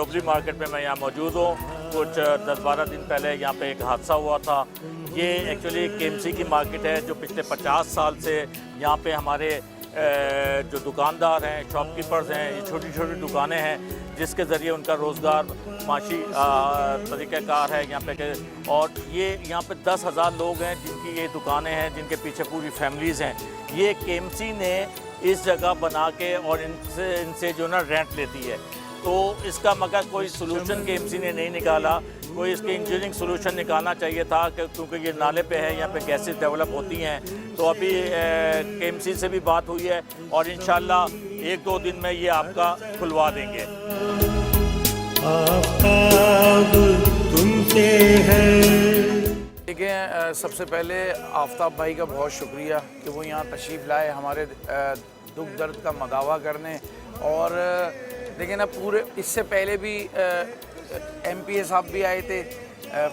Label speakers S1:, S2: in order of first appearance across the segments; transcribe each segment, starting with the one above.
S1: Babli market में मैं यहाँ मौजूद हूँ। कुछ 10-12 दिन पहले यहाँ पे एक हादसा हुआ था। ये एक्चुअली केएमसी की मार्केट है जो पिछले 50 साल से यहाँ पे हमारे जो दुकानदार हैं, शॉपकीपर्स हैं, ये छोटी छोटी दुकानें हैं जिसके ज़रिए उनका रोज़गार माशी तरीक़ाकार है यहाँ पे। और ये यहाँ पे 10,000 लोग हैं जिनकी ये दुकानें हैं, जिनके पीछे पूरी फैमिलीज़ हैं। ये केएमसी ने इस जगह बना के और इनसे जो ना रेंट लेती है। तो इसका मगर कोई सलूशन केएमसी ने नहीं निकाला। कोई इसके इंजीनियरिंग सलूशन निकालना चाहिए था क्योंकि ये नाले पे है, यहाँ पे गैसेस डेवलप होती हैं। तो अभी केएमसी से भी बात हुई है और इंशाल्लाह 1-2 दिन में ये आपका खुलवा देंगे।
S2: देखिए, सबसे पहले आफ्ताब भाई का बहुत शुक्रिया कि वो यहाँ तशरीफ़ लाए हमारे दुख दर्द का मदावा करने। और देखिए ना, पूरे इससे पहले भी MPA साहब भी आए थे,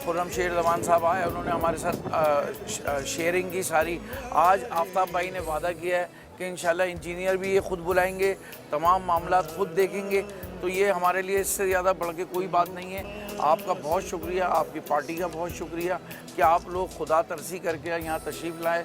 S2: खुर्रम शेर जमान साहब आए, उन्होंने हमारे साथ शेयरिंग की सारी। आज आफ्ताब भाई ने वादा किया है कि इंशाल्लाह इंजीनियर भी ये ख़ुद बुलाएंगे, तमाम मामला ख़ुद देखेंगे। तो ये हमारे लिए इससे ज़्यादा बढ़ के कोई बात नहीं है। आपका बहुत शुक्रिया, आपकी पार्टी का बहुत शुक्रिया कि आप लोग खुदा तरसी करके यहाँ तशरीफ़ लाए।